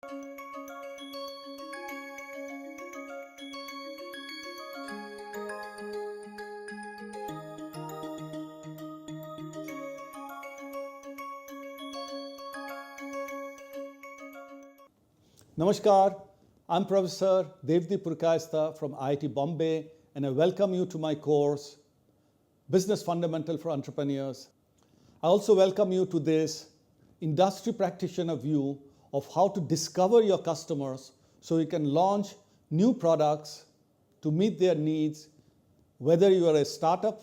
Namaskar, I'm Professor Devdi Purkayastha from IIT Bombay, and I welcome you to my course, Business Fundamental for Entrepreneurs. I also welcome you to this industry practitioner view of how to discover your customers so you can launch new products to meet their needs, whether you are a startup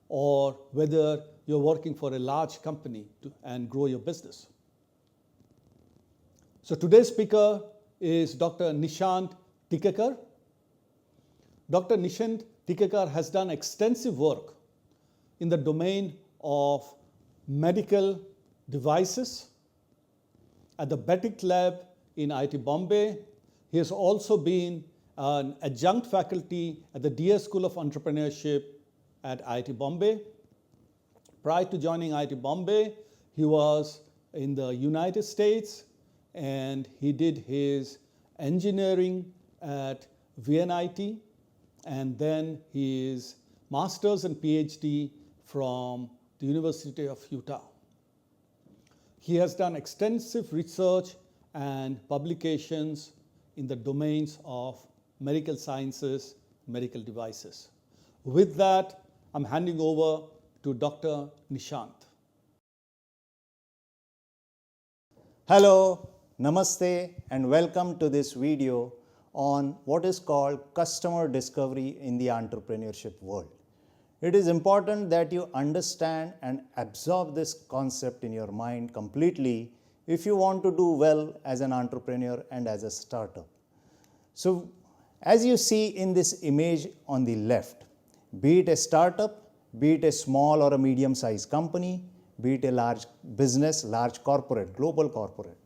or whether you're working for a large company and grow your business. So today's speaker is Dr. Nishant Tikekar. Dr. Nishant Tikekar has done extensive work in the domain of medical devices at the Betic Lab in IIT Bombay. He has also been an adjunct faculty at the DS School of Entrepreneurship at IIT Bombay. Prior to joining IIT Bombay, he was in the United States and he did his engineering at VNIT, and then his master's and PhD from the University of Utah. He has done extensive research and publications in the domains of medical sciences, medical devices. With that, I'm handing over to Dr. Nishant. Hello, Namaste, and welcome to this video on what is called customer discovery in the entrepreneurship world. It is important that you understand and absorb this concept in your mind completely if you want to do well as an entrepreneur and as a startup. So, as you see in this image on the left, be it a startup, be it a small or a medium-sized company, be it a large business, large corporate, global corporate,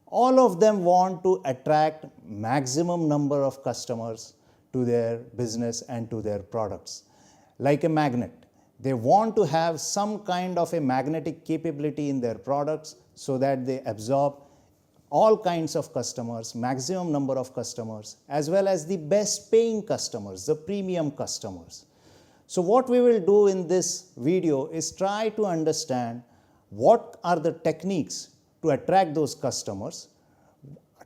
all of them want to attract maximum number of customers to their business and to their products. Like a magnet, they want to have some kind of a magnetic capability in their products so that they absorb all kinds of customers, maximum number of customers, as well as the best paying customers, the premium customers. So what we will do in this video is try to understand what are the techniques to attract those customers,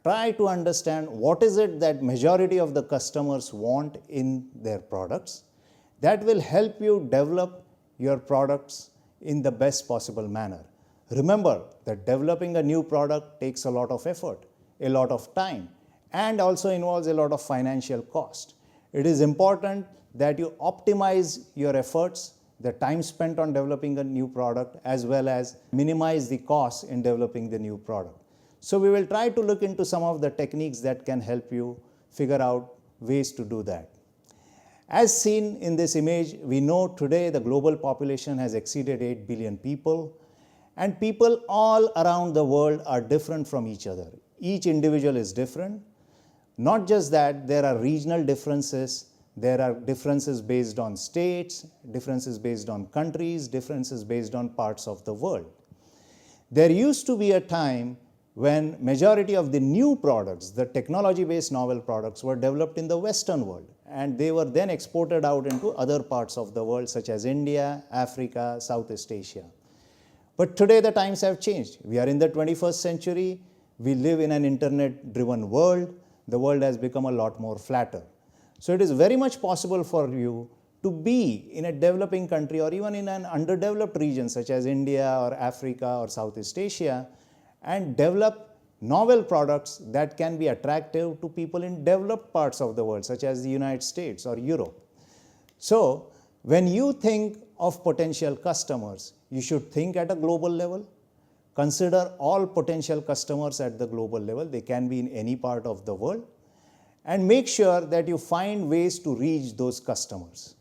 try to understand what is it that majority of the customers want in their products. That will help you develop your products in the best possible manner. Remember that developing a new product takes a lot of effort, a lot of time, and also involves a lot of financial cost. It is important that you optimize your efforts, the time spent on developing a new product, as well as minimize the costs in developing the new product. So we will try to look into some of the techniques that can help you figure out ways to do that. As seen in this image, we know today the global population has exceeded 8 billion people, and people all around the world are different from each other. Each individual is different. Not just that, there are regional differences. There are differences based on states, differences based on countries, differences based on parts of the world. There used to be a time when majority of the new products, the technology-based novel products, were developed in the Western world, and they were then exported out into other parts of the world such as India, Africa, Southeast Asia. But today the times have changed. We are in the 21st century. We live in an internet-driven world. The world has become a lot more flatter. So it is very much possible for you to be in a developing country or even in an underdeveloped region such as India or Africa or Southeast Asia and develop novel products that can be attractive to people in developed parts of the world such as the United States or Europe. So when you think of potential customers, you should think at a global level. Consider all potential customers at the global level. They can be in any part of the world. And make sure that you find ways to reach those customers.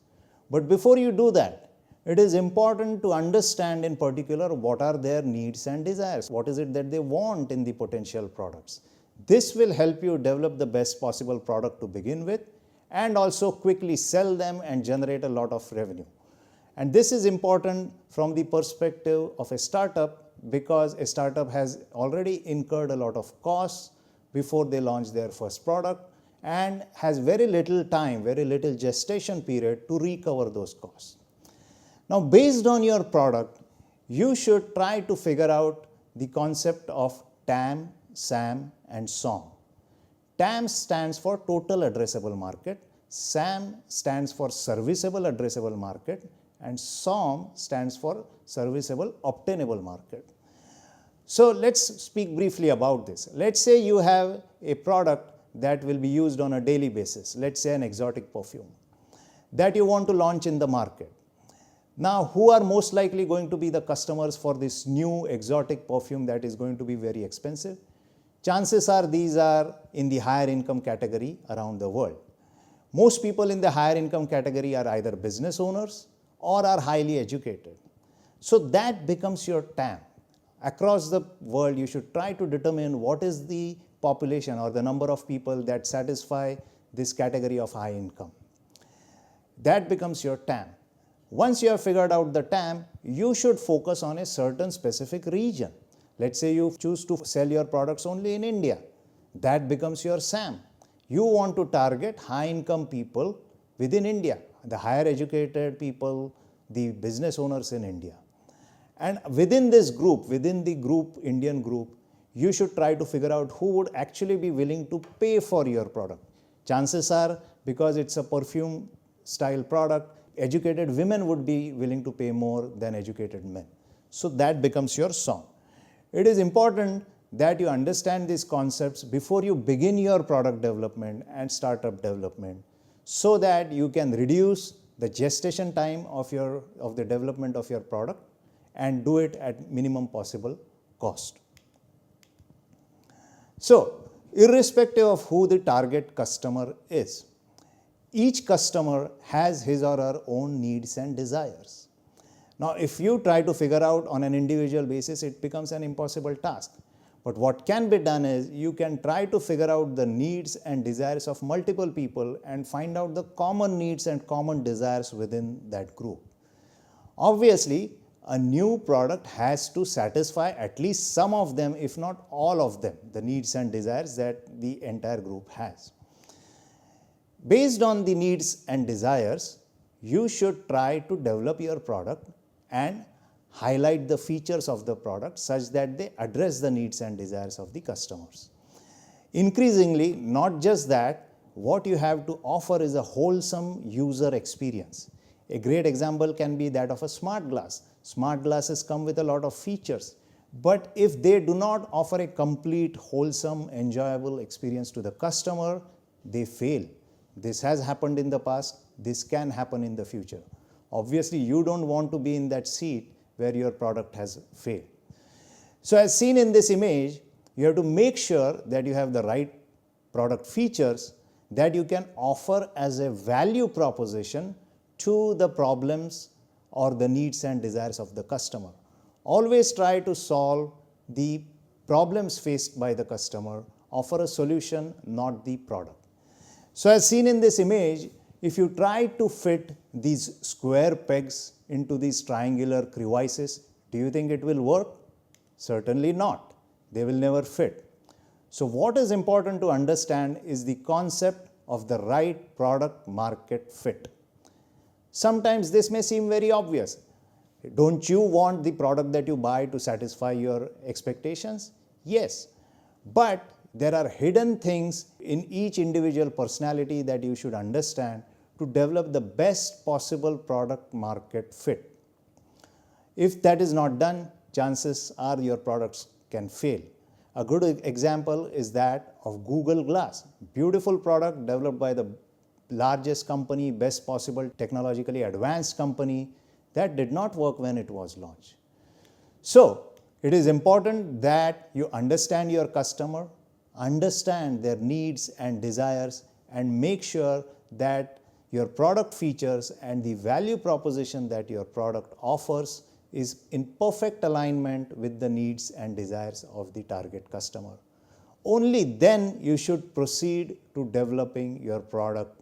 But before you do that, it is important to understand in particular what are their needs and desires. What is it that they want in the potential products? This will help you develop the best possible product to begin with and also quickly sell them and generate a lot of revenue. And this is important from the perspective of a startup because a startup has already incurred a lot of costs before they launch their first product and has very little time, very little gestation period to recover those costs. Now, based on your product, you should try to figure out the concept of TAM, SAM and SOM. TAM stands for total addressable market, SAM stands for serviceable addressable market, and SOM stands for serviceable obtainable market. So let's speak briefly about this. Let's say you have a product that will be used on a daily basis, let's say an exotic perfume, that you want to launch in the market. Now, who are most likely going to be the customers for this new exotic perfume that is going to be very expensive? Chances are these are in the higher income category around the world. Most people in the higher income category are either business owners or are highly educated. So that becomes your TAM. Across the world, you should try to determine what is the population or the number of people that satisfy this category of high income. That becomes your TAM. Once you have figured out the TAM, you should focus on a certain specific region. Let's say you choose to sell your products only in India. That becomes your SAM. You want to target high income people within India, the higher educated people, the business owners in India. And within this group, within the group, Indian group, you should try to figure out who would actually be willing to pay for your product. Chances are, because it's a perfume style product, educated women would be willing to pay more than educated men. So that becomes your SOM. It is important that you understand these concepts before you begin your product development and startup development, so that you can reduce the gestation time of the development of your product and do it at minimum possible cost. So, irrespective of who the target customer is, each customer has his or her own needs and desires. Now, if you try to figure out on an individual basis, it becomes an impossible task. But what can be done is you can try to figure out the needs and desires of multiple people and find out the common needs and common desires within that group. Obviously, a new product has to satisfy at least some of them, if not all of them, the needs and desires that the entire group has. Based on the needs and desires, you should try to develop your product and highlight the features of the product such that they address the needs and desires of the customers. Increasingly, not just that, what you have to offer is a wholesome user experience. A great example can be that of a smart glass. Smart glasses come with a lot of features, but if they do not offer a complete, wholesome, enjoyable experience to the customer, they fail. This has happened in the past, this can happen in the future. Obviously, you don't want to be in that seat where your product has failed. So as seen in this image, you have to make sure that you have the right product features that you can offer as a value proposition to the problems or the needs and desires of the customer. Always try to solve the problems faced by the customer, offer a solution, not the product. So as seen in this image, if you try to fit these square pegs into these triangular crevices, do you think it will work? Certainly not. They will never fit. So what is important to understand is the concept of the right product market fit. Sometimes this may seem very obvious. Don't you want the product that you buy to satisfy your expectations? Yes, but there are hidden things in each individual personality that you should understand to develop the best possible product market fit. If that is not done, chances are your products can fail. A good example is that of Google Glass. Beautiful product developed by the largest company, best possible technologically advanced company, that did not work when it was launched. So, it is important that you understand your customer, understand their needs and desires, and make sure that your product features and the value proposition that your product offers is in perfect alignment with the needs and desires of the target customer. Only then you should proceed to developing your product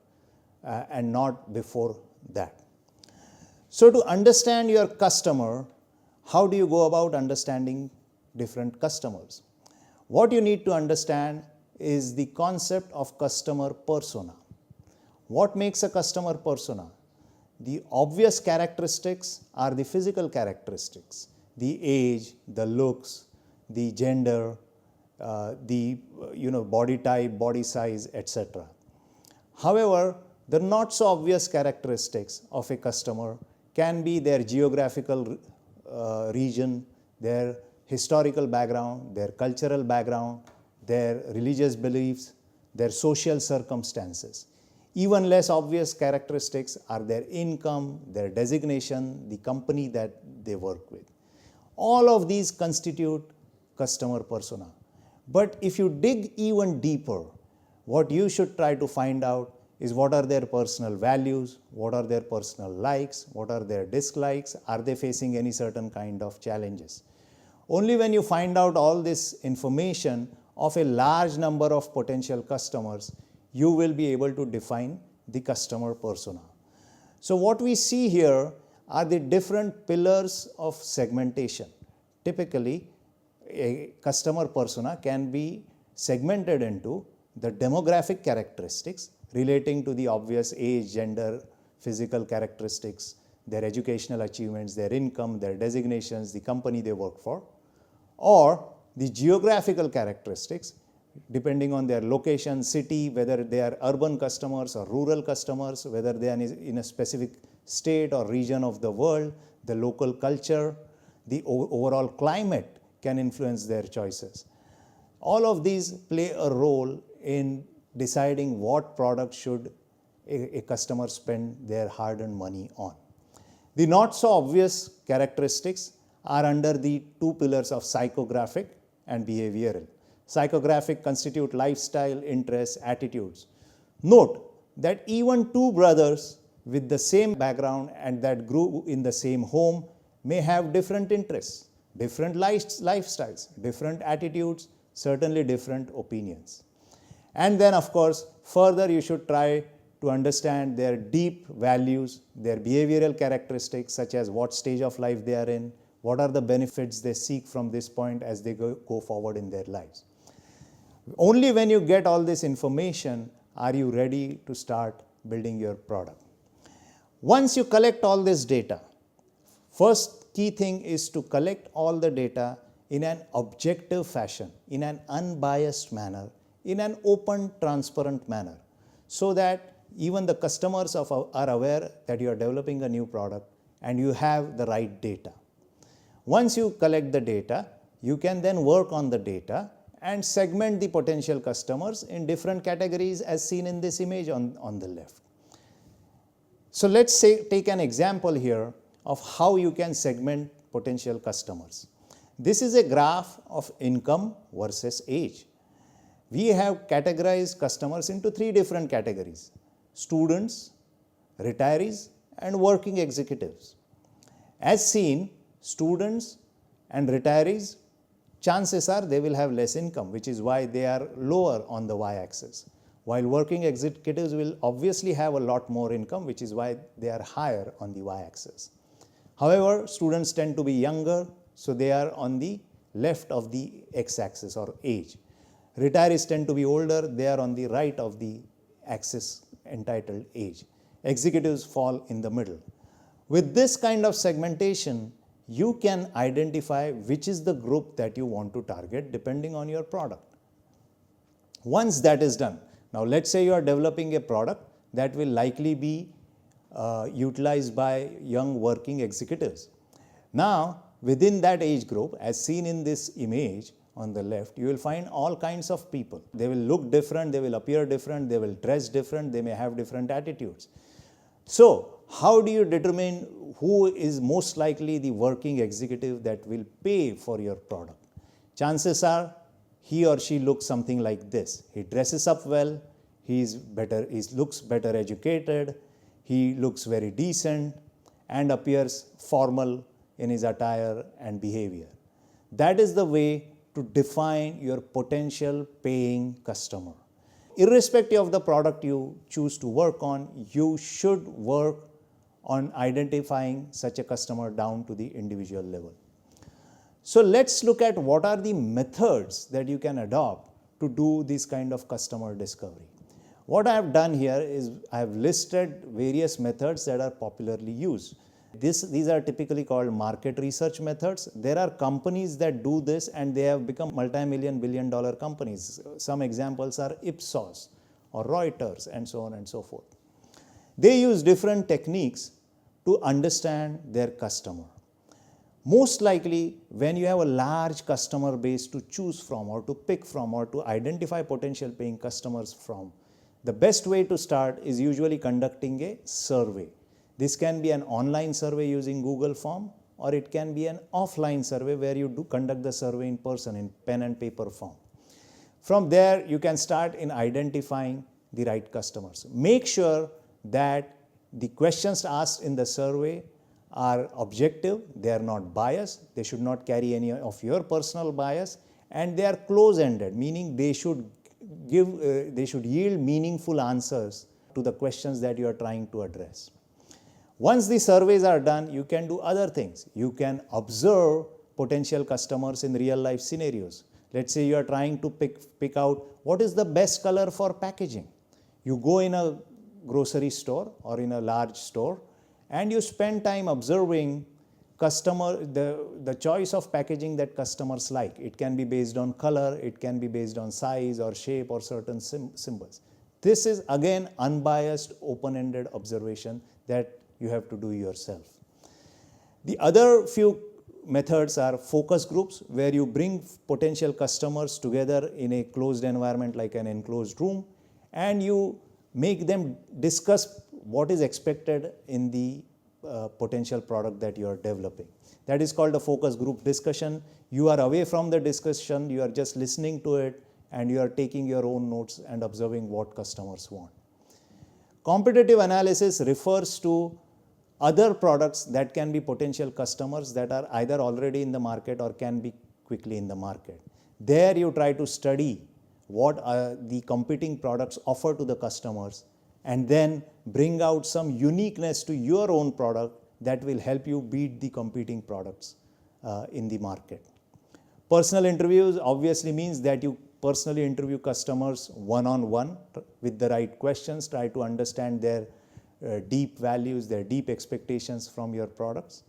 and not before that. So to understand your customer, how do you go about understanding different customers? What you need to understand is the concept of customer persona. What makes a customer persona? The obvious characteristics are the physical characteristics, the age, the looks, the gender, the body type, body size, etc. However, the not so obvious characteristics of a customer can be their geographical region, their historical background, their cultural background, their religious beliefs, their social circumstances. Even less obvious characteristics are their income, their designation, the company that they work with. All of these constitute customer persona. But if you dig even deeper, what you should try to find out is what are their personal values, what are their personal likes, what are their dislikes, are they facing any certain kind of challenges. Only when you find out all this information of a large number of potential customers, you will be able to define the customer persona. So what we see here are the different pillars of segmentation. Typically, a customer persona can be segmented into the demographic characteristics relating to the obvious age, gender, physical characteristics, their educational achievements, their income, their designations, the company they work for, or the geographical characteristics depending on their location, city, whether they are urban customers or rural customers, whether they are in a specific state or region of the world, the local culture, the overall climate can influence their choices. All of these play a role in deciding what product should a customer spend their hard-earned money on. The not so obvious characteristics are under the two pillars of psychographic and behavioral. Psychographic constitute lifestyle, interests, attitudes. Note that even two brothers with the same background and that grew in the same home may have different interests, different lifestyles, different attitudes, certainly different opinions. And then, of course, further you should try to understand their deep values, their behavioral characteristics, such as what stage of life they are in, what are the benefits they seek from this point as they go forward in their lives. Only when you get all this information are you ready to start building your product. Once you collect all this data, first key thing is to collect all the data in an objective fashion, in an unbiased manner, in an open, transparent manner, so that even the customers are aware that you are developing a new product and you have the right data. Once you collect the data, you can then work on the data and segment the potential customers in different categories as seen in this image on the left. So let's take an example here of how you can segment potential customers. This is a graph of income versus age. We have categorized customers into three different categories: students, retirees, and working executives. As seen, students and retirees, chances are they will have less income, which is why they are lower on the y-axis, while working executives will obviously have a lot more income, which is why they are higher on the y-axis. However, students tend to be younger, so they are on the left of the x-axis or age. Retirees tend to be older, they are on the right of the axis entitled age. Executives fall in the middle. With this kind of segmentation, you can identify which is the group that you want to target depending on your product. Once that is done, now let's say you are developing a product that will likely be utilized by young working executives. Now, within that age group, as seen in this image on the left, you will find all kinds of people. They will look different, they will appear different, they will dress different, they may have different attitudes. So, how do you determine who is most likely the working executive that will pay for your product? Chances are he or she looks something like this. He dresses up well, he looks better educated, he looks very decent and appears formal in his attire and behavior. That is the way to define your potential paying customer. Irrespective of the product you choose to work on, you should work on identifying such a customer down to the individual level. So let's look at what are the methods that you can adopt to do this kind of customer discovery. What I have done here is I have listed various methods that are popularly used. These are typically called market research methods. There are companies that do this and they have become multi-million, billion-dollar companies. Some examples are Ipsos or Reuters and so on and so forth. They use different techniques to understand their customer. Most likely, when you have a large customer base to choose from or to pick from or to identify potential paying customers from, the best way to start is usually conducting a survey. This can be an online survey using Google form, or it can be an offline survey where you do conduct the survey in person in pen and paper form. From there, you can start in identifying the right customers. Make sure that the questions asked in the survey are objective, they are not biased, they should not carry any of your personal bias, and they are close-ended, meaning they should yield meaningful answers to the questions that you are trying to address. Once the surveys are done, you can do other things. You can observe potential customers in real life scenarios. Let's say you are trying to pick out what is the best color for packaging. You go in a grocery store or in a large store and you spend time observing the choice of packaging that customers like. It can be based on color, it can be based on size or shape or certain symbols. This is again unbiased, open-ended observation that you have to do yourself. The other few methods are focus groups, where you bring potential customers together in a closed environment like an enclosed room, and you make them discuss what is expected in the potential product that you are developing. That is called a focus group discussion. You are away from the discussion, you are just listening to it, and you are taking your own notes and observing what customers want. Competitive analysis refers to other products that can be potential customers that are either already in the market or can be quickly in the market. There you try to study what the competing products offer to the customers and then bring out some uniqueness to your own product that will help you beat the competing products in the market. Personal interviews obviously means that you personally interview customers one-on-one with the right questions, try to understand their deep values, their deep expectations from your products.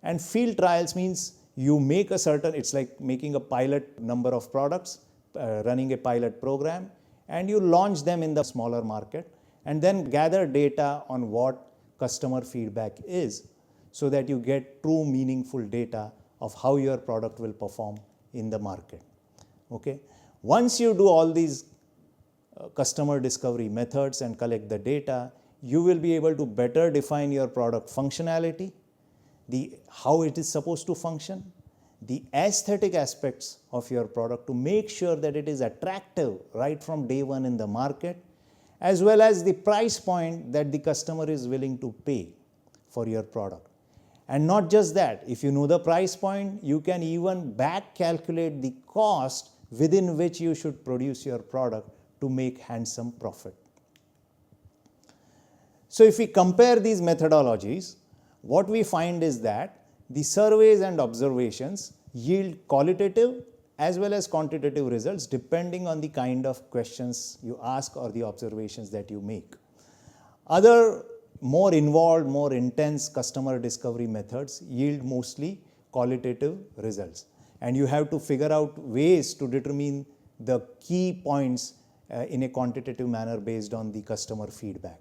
And field trials means you make it's like making a pilot number of products, running a pilot program, and you launch them in the smaller market and then gather data on what customer feedback is so that you get true meaningful data of how your product will perform in the market. Okay? Once you do all these customer discovery methods and collect the data, you will be able to better define your product functionality, how it is supposed to function, the aesthetic aspects of your product to make sure that it is attractive right from day one in the market, as well as the price point that the customer is willing to pay for your product. And not just that, if you know the price point, you can even back calculate the cost within which you should produce your product to make handsome profit. So if we compare these methodologies, what we find is that the surveys and observations yield qualitative as well as quantitative results depending on the kind of questions you ask or the observations that you make. Other more involved, more intense customer discovery methods yield mostly qualitative results. And you have to figure out ways to determine the key points in a quantitative manner based on the customer feedback.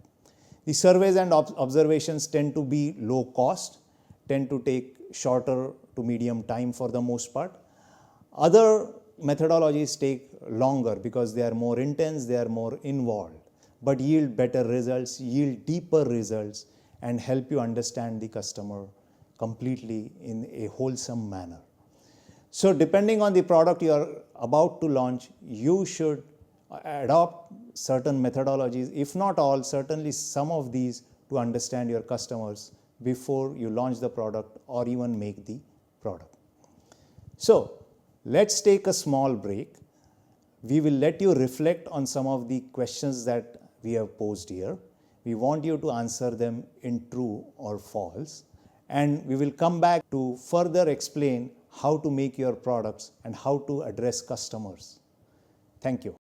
The surveys and observations tend to be low cost, tend to take shorter to medium time for the most part. Other methodologies take longer because they are more intense, they are more involved, but yield better results, yield deeper results, and help you understand the customer completely in a wholesome manner. So depending on the product you are about to launch, you should adopt certain methodologies, if not all, certainly some of these to understand your customers before you launch the product or even make the product. So let's take a small break. We will let you reflect on some of the questions that we have posed here. We want you to answer them in true or false, and we will come back to further explain how to make your products and how to address customers Thank you.